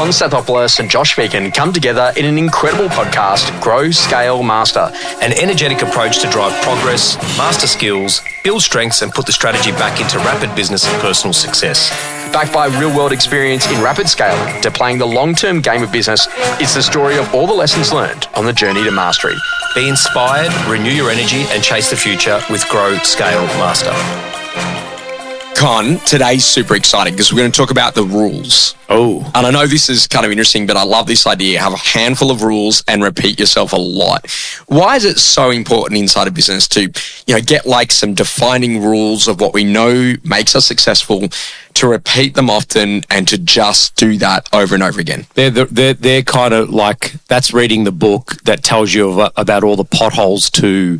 Con Stathopoulos and Josh Phegan come together in an incredible podcast, Grow, Scale, Master. An energetic approach to drive progress, master skills, build strengths and put the strategy back into rapid business and personal success. Backed by real-world experience in rapid scaling to playing the long-term game of business, it's the story of all the lessons learned on the journey to mastery. Be inspired, renew your energy and chase the future with Grow, Scale, Master. Con, today's super exciting because we're going to talk about the rules. Oh. And I know this is kind of interesting, but I love this idea. Have a handful of rules and repeat yourself a lot. Why is it so important inside a business to, get like some defining rules of what we know makes us successful, to repeat them often and to just do that over and over again? They're kind of like, that's reading the book that tells you about all the potholes to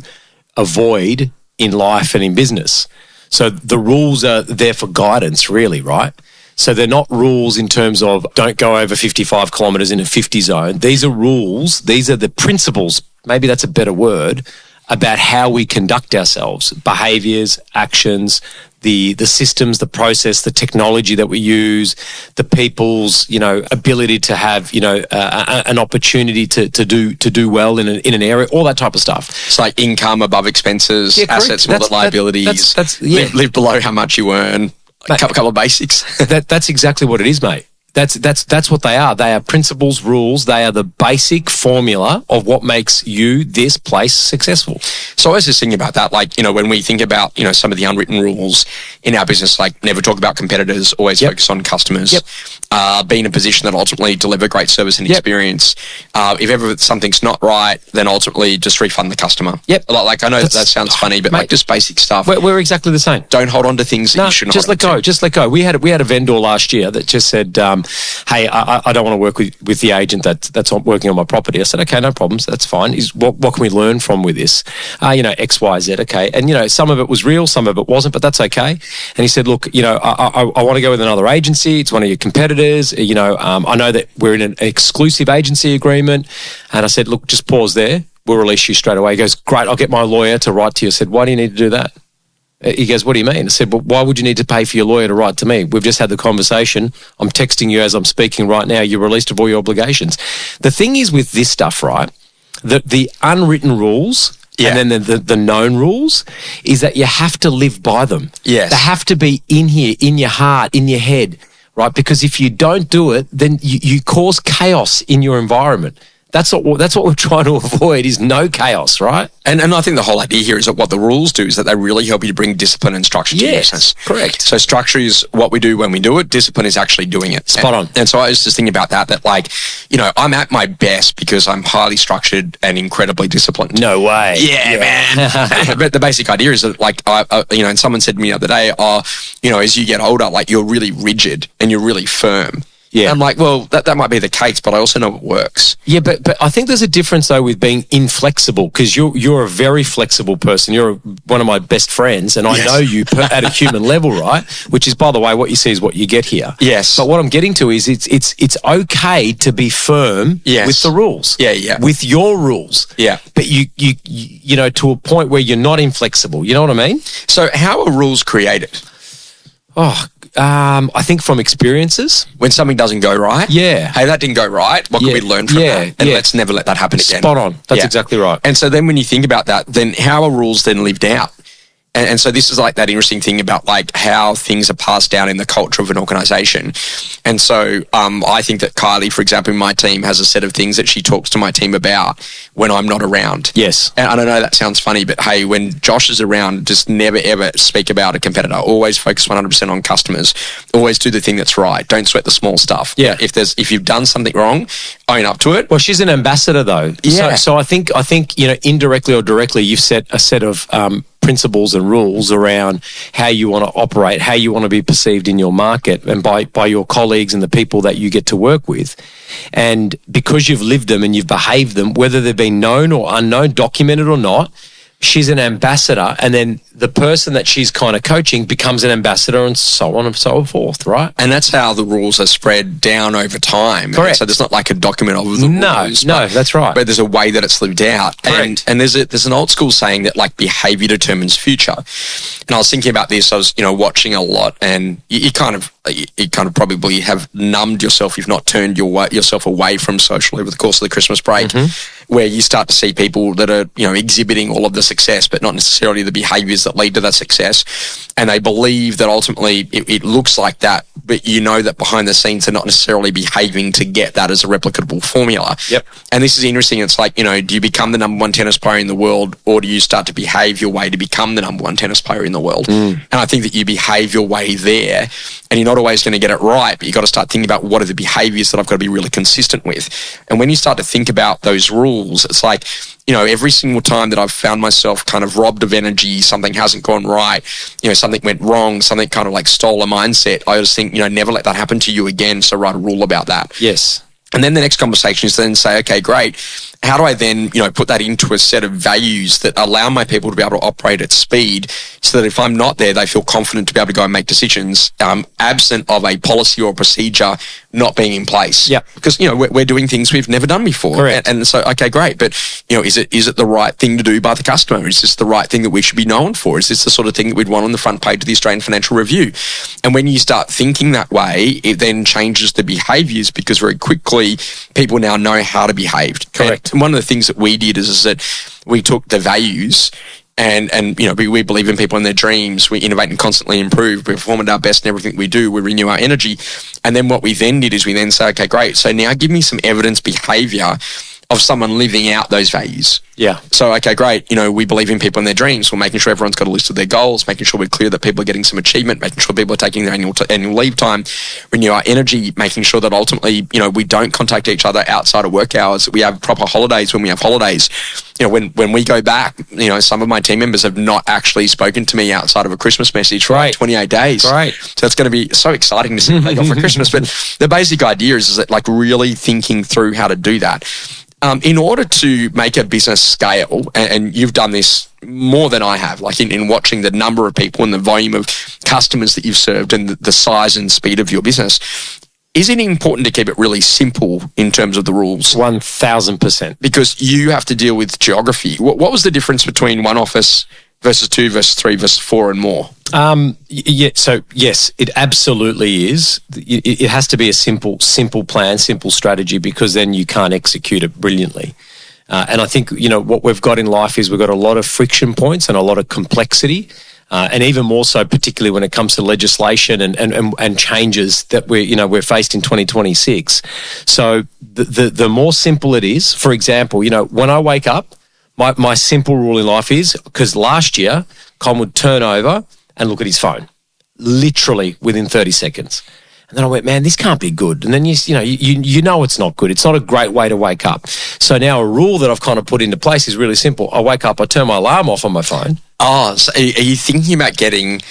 avoid in life and in business. So the rules are there for guidance, really, right? So they're not rules in terms of don't go over 55 kilometres in a 50 zone. These are rules. These are the principles, maybe that's a better word, about how we conduct ourselves, behaviours, actions, the systems, the process, the technology that we use, the people's, ability to have, an opportunity to do well in an area, all that type of stuff. It's like income above expenses, assets more than liabilities, live below how much you earn, a couple of basics. That's exactly what it is, mate. That's what they are. They are principles, rules. They are the basic formula of what makes you, this place, successful. So I was just thinking about that, when we think about, some of the unwritten rules in our business, like never talk about competitors, always focus on customers, be in a position that ultimately deliver great service and experience. If ever something's not right, then ultimately just refund the customer. I know that sounds funny, but mate, just basic stuff. We're exactly the same. Don't hold on to things that you shouldn't hold on to. Just let go. We had a vendor last year that just said, hey, I don't want to work with the agent that's working on my property. I said, okay, no problems. That's fine. What can we learn from with this? X, Y, Z. Okay. And, some of it was real, some of it wasn't, but that's okay. And he said, look, I want to go with another agency. It's one of your competitors. I know that we're in an exclusive agency agreement. And I said, look, just pause there. We'll release you straight away. He goes, great. I'll get my lawyer to write to you. I said, why do you need to do that? He goes, what do you mean? I said, well, why would you need to pay for your lawyer to write to me? We've just had the conversation. I'm texting you as I'm speaking right now. You're released of all your obligations. The thing is with this stuff, right, the unwritten rules and then the known rules is that you have to live by them. Yes. They have to be in here, in your heart, in your head, right? Because if you don't do it, then you cause chaos in your environment. That's what we're trying to avoid is no chaos, right? And I think the whole idea here is that what the rules do is that they really help you to bring discipline and structure to your business. Correct. So structure is what we do when we do it. Discipline is actually doing it. Spot on. And so I was just thinking about that I'm at my best because I'm highly structured and incredibly disciplined. No way. Yeah. Man. But the basic idea is that and someone said to me the other day, as you get older, you're really rigid and you're really firm. Yeah. I'm like, well, that might be the case, but I also know it works. Yeah, but I think there's a difference, though, with being inflexible because you're a very flexible person. You're one of my best friends, and I know you at a human level, right? Which is, by the way, what you see is what you get here. Yes. But what I'm getting to is it's okay to be firm with the rules. Yeah. With your rules. Yeah. But you to a point where you're not inflexible. You know what I mean? So how are rules created? I think from experiences. When something doesn't go right? Yeah. Hey, that didn't go right. What can we learn from that? And let's never let that happen again. Spot on. That's exactly right. And so then when you think about that, then how are rules then lived out? And so this is that interesting thing about how things are passed down in the culture of an organisation. And so I think that Kylie, for example, in my team has a set of things that she talks to my team about when I'm not around. Yes. And I don't know, that sounds funny, but hey, when Josh is around, just never ever speak about a competitor. Always focus 100% on customers. Always do the thing that's right. Don't sweat the small stuff. Yeah. If you've done something wrong, own up to it. Well, she's an ambassador though. Yeah. So I think indirectly or directly, you've set a set of principles and rules around how you want to operate, how you want to be perceived in your market and by your colleagues and the people that you get to work with. And because you've lived them and you've behaved them, whether they've been known or unknown, documented or not, she's an ambassador. And then the person that she's kind of coaching becomes an ambassador and so on and so forth, right? And that's how the rules are spread down over time. Correct. So there's not like a document of the rules. No, that's right. But there's a way that it's lived out. Correct. And there's an old school saying that like behavior determines future. And I was thinking about this. I was, watching a lot, and you kind of probably have numbed yourself, if not turned yourself away from social over the course of the Christmas break, where you start to see people that are, exhibiting all of the success, but not necessarily the behaviors that lead to that success. And they believe that ultimately it looks like that, but that behind the scenes they're not necessarily behaving to get that as a replicable formula. Yep. And this is interesting. It's like, do you become the number one tennis player in the world, or do you start to behave your way to become the number one tennis player in the world? And I think that you behave your way there, and you're not always going to get it right, but you've got to start thinking about what are the behaviors that I've got to be really consistent with. And when you start to think about those rules, it's like, every single time that I've found myself kind of robbed of energy, something hasn't gone right, something went wrong, something kind of like stole a mindset, I just think, never let that happen to you again, so write a rule about that. Yes. And then the next conversation is then say, okay, great. How do I then, put that into a set of values that allow my people to be able to operate at speed, so that if I'm not there, they feel confident to be able to go and make decisions, absent of a policy or procedure not being in place. Yeah. Because, we're doing things we've never done before. Correct. And so, okay, great. But, is it the right thing to do by the customer? Is this the right thing that we should be known for? Is this the sort of thing that we'd want on the front page of the Australian Financial Review? And when you start thinking that way, it then changes the behaviours, because very quickly people now know how to behave. Correct. And one of the things that we did is that we took the values and we believe in people and their dreams. We innovate and constantly improve. We perform at our best in everything we do. We renew our energy. And then what we then did is we then say, okay, great. So now give me some evidence behaviour of someone living out those values. Yeah. So, okay, great. We believe in people and their dreams. We're making sure everyone's got a list of their goals, making sure we're clear that people are getting some achievement, making sure people are taking their annual leave time, renew our energy, making sure that ultimately, we don't contact each other outside of work hours. We have proper holidays when we have holidays. When we go back, some of my team members have not actually spoken to me outside of a Christmas message for like 28 days. Right. So it's going to be so exciting to see what they got for Christmas. But the basic idea is that like really thinking through how to do that. In order to make a business scale, and you've done this more than I have, like in watching the number of people and the volume of customers that you've served and the size and speed of your business, is it important to keep it really simple in terms of the rules? 1,000%. Because you have to deal with geography. What was the difference between one office versus 2 versus 3 versus 4 and more? So yes, it absolutely is. It has to be a simple plan, simple strategy, because then you can't execute it brilliantly. And I think, what we've got in life is we've got a lot of friction points and a lot of complexity. And even more so, particularly when it comes to legislation and changes that we're faced in 2026. So the more simple it is, for example, when I wake up, my simple rule in life is, because last year, Con would turn over and look at his phone, literally within 30 seconds. And then I went, man, this can't be good. And then you know it's not good. It's not a great way to wake up. So now a rule that I've kind of put into place is really simple. I wake up, I turn my alarm off on my phone. Oh, so are you thinking about getting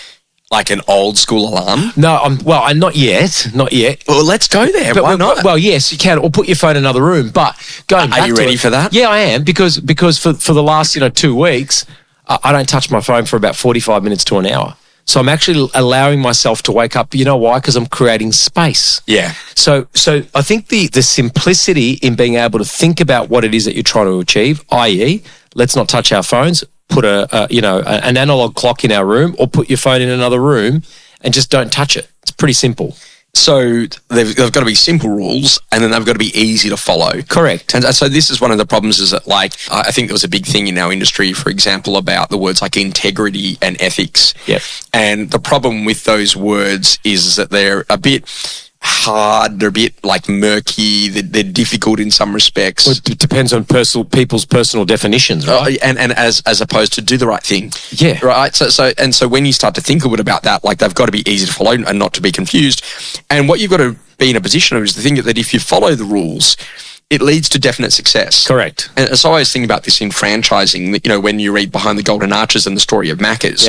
like an old school alarm? No, I'm not yet. Well, let's go there. Why not? Well, yes, you can, or put your phone in another room. But going back, are you ready for that? Yeah, I am, because for the last 2 weeks, I don't touch my phone for about 45 minutes to an hour. So I'm actually allowing myself to wake up. You know why? Because I'm creating space. Yeah. So I think the simplicity in being able to think about what it is that you're trying to achieve, i.e., let's not touch our phones, put an analog clock in our room, or put your phone in another room and just don't touch it. It's pretty simple. So they've got to be simple rules, and then they've got to be easy to follow. Correct. And so this is one of the problems, is that I think there was a big thing in our industry, for example, about the words like integrity and ethics. Yep. And the problem with those words is that they're a bit hard, they're a bit like murky, they're difficult in some respects. Well, it depends on people's personal definitions, right? And as opposed to do the right thing. Yeah. Right. So when you start to think a bit about that, like they've got to be easy to follow and not to be confused. And what you've got to be in a position of is to think that if you follow the rules, it leads to definite success. Correct. And so I always think about this in franchising, that, when you read Behind the Golden Arches and the story of Macca's,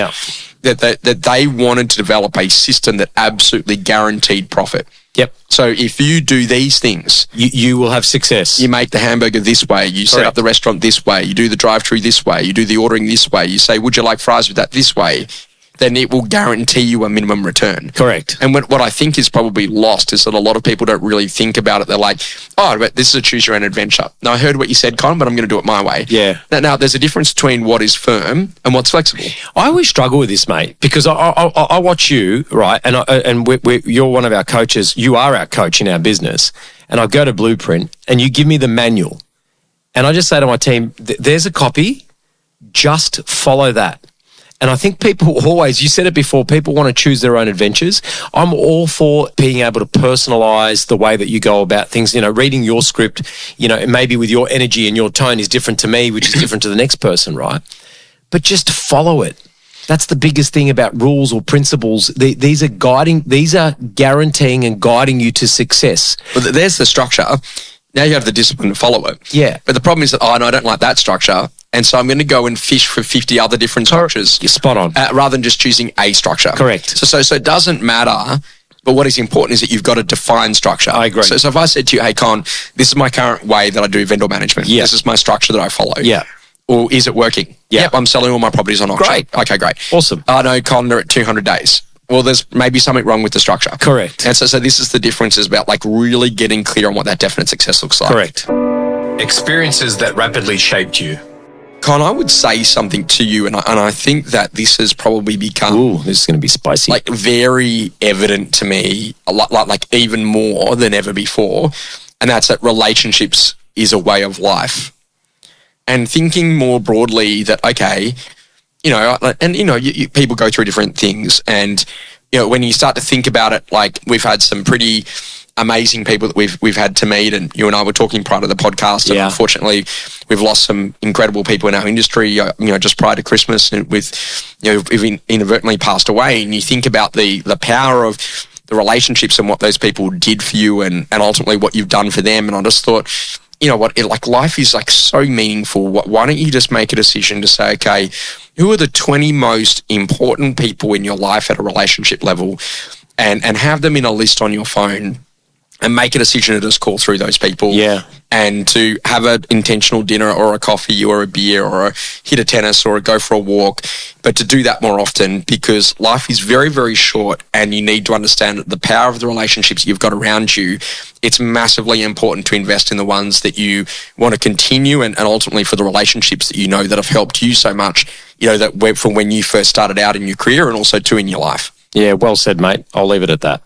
that they wanted to develop a system that absolutely guaranteed profit. Yep. So if you do these things, You will have success. you make the hamburger this way, you set up the restaurant this way, you do the drive-through this way, you do the ordering this way, you say, would you like fries with that this way, then it will guarantee you a minimum return. Correct. And what I think is probably lost is that a lot of people don't really think about it. They're like, oh, but this is a choose your own adventure. Now, I heard what you said, Con, but I'm going to do it my way. Yeah. Now, there's a difference between what is firm and what's flexible. I always struggle with this, mate, because I watch you, right, and you're one of our coaches. You are our coach in our business, and I go to Blueprint, and you give me the manual, and I just say to my team, there's a copy, just follow that. And I think people always, you said it before, people want to choose their own adventures. I'm all for being able to personalize the way that you go about things. Reading your script, maybe with your energy and your tone is different to me, which is different to the next person, right? But just follow it. That's the biggest thing about rules or principles. These are guaranteeing and guiding you to success. Well, there's the structure. Now you have the discipline to follow it. Yeah. But the problem is that, no, I don't like that structure. And so I'm going to go and fish for 50 other different structures. You're spot on. Rather than just choosing a structure. Correct. So it doesn't matter. But what is important is that you've got a defined structure. I agree. So if I said to you, hey, Con, this is my current way that I do vendor management. Yeah. This is my structure that I follow. Yeah. Or is it working? Yeah. Yep, I'm selling all my properties on auction. Great. Okay, great. Awesome. No, Con, they're at 200 days. Well, there's maybe something wrong with the structure. Correct. And so this is the difference, is about like really getting clear on what that definite success looks like. Correct. Experiences that rapidly shaped you. Con, I would say something to you, and I think that this has probably become Ooh, this is going to be spicy. like very evident to me, a lot, like even more than ever before, and that's that relationships is a way of life. And thinking more broadly that, okay, people go through different things, and when you start to think about it, like we've had some pretty amazing people that we've had to meet, and you and I were talking prior to the podcast, and unfortunately we've lost some incredible people in our industry, just prior to Christmas, and we've inadvertently passed away. And you think about the power of the relationships and what those people did for you, and ultimately what you've done for them. And I just thought, life is like so meaningful. Why don't you just make a decision to say, okay, who are the 20 most important people in your life at a relationship level, and have them in a list on your phone, and make a decision to just call through those people. Yeah. And to have an intentional dinner or a coffee or a beer or hit a tennis or go for a walk, but to do that more often, because life is very, very short, and you need to understand that the power of the relationships you've got around you, it's massively important to invest in the ones that you want to continue, and ultimately for the relationships that that have helped you so much, that went from when you first started out in your career, and also in your life. Yeah, well said, mate. I'll leave it at that.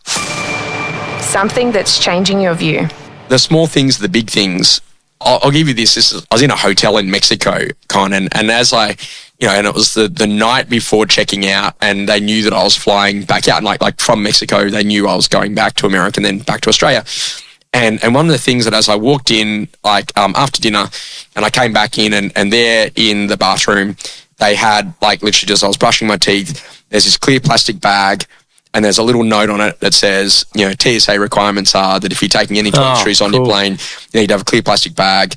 Something that's changing your view. The small things, the big things. I'll give you this. I was in a hotel in Mexico, Con, and as and it was the night before checking out, and they knew that I was flying back out, and like from Mexico, they knew I was going back to America and then back to Australia. And one of the things that, as I walked in, after dinner, and I came back in, and there in the bathroom, they had literally just, I was brushing my teeth, there's this clear plastic bag, and there's a little note on it that says, TSA requirements are that if you're taking any toiletries on your plane, you need to have a clear plastic bag.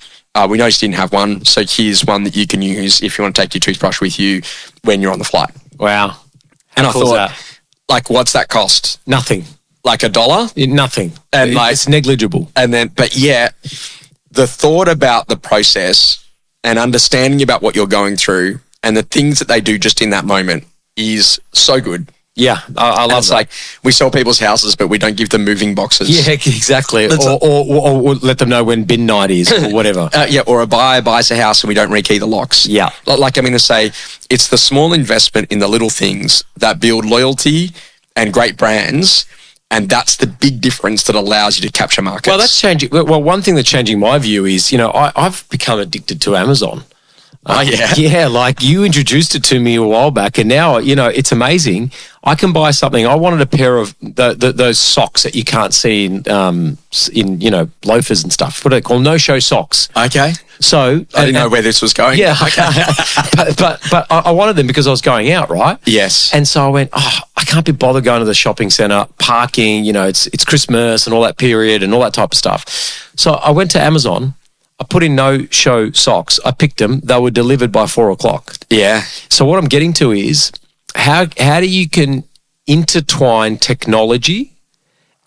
We noticed you didn't have one, so here's one that you can use if you want to take your toothbrush with you when you're on the flight. Wow. And I thought, what's that cost? Nothing. Like $1? Nothing. And it's negligible. And then, but yeah, the thought about the process and understanding about what you're going through and the things that they do just in that moment is so good. Yeah, I love that. Like we sell people's houses, but we don't give them moving boxes. Yeah, exactly. Or let them know when bin night is or whatever. Or a buyer buys a house and we don't rekey the locks. Yeah. Like I'm going to say, it's the small investment in the little things that build loyalty and great brands. And that's the big difference that allows you to capture markets. Well, that's changing. Well, one thing that's changing my view is, I've become addicted to Amazon. Oh, yeah? Yeah, like you introduced it to me a while back, and now, it's amazing. I can buy something. I wanted a pair of those socks that you can't see in loafers and stuff. What do they call no-show socks? Okay. So I didn't know where this was going. Yeah, but I wanted them because I was going out, right? Yes. And so I went, I can't be bothered going to the shopping centre, parking. It's Christmas and all that period and all that type of stuff. So I went to Amazon. I put in no-show socks. I picked them. They were delivered by 4:00. Yeah. So what I'm getting to is how do you can intertwine technology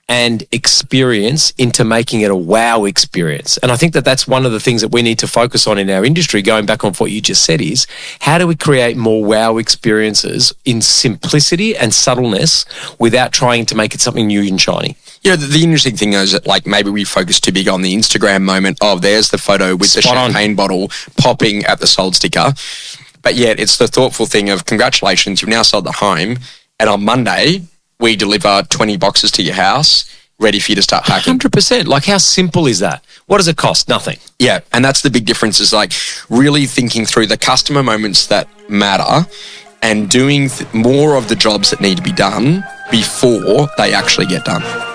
and experience into making it a wow experience. And I think that that's one of the things that we need to focus on in our industry, going back on what you just said, is how do we create more wow experiences in simplicity and subtleness without trying to make it something new and shiny? Yeah, the interesting thing is that, like, maybe we focus too big on the Instagram moment of there's the photo with the champagne bottle popping at the sold sticker. But yet it's the thoughtful thing of, congratulations, you've now sold the home. And on Monday, we deliver 20 boxes to your house, ready for you to start packing. 100%. Like, how simple is that? What does it cost? Nothing. Yeah, and that's the big difference, is like really thinking through the customer moments that matter and doing more of the jobs that need to be done before they actually get done.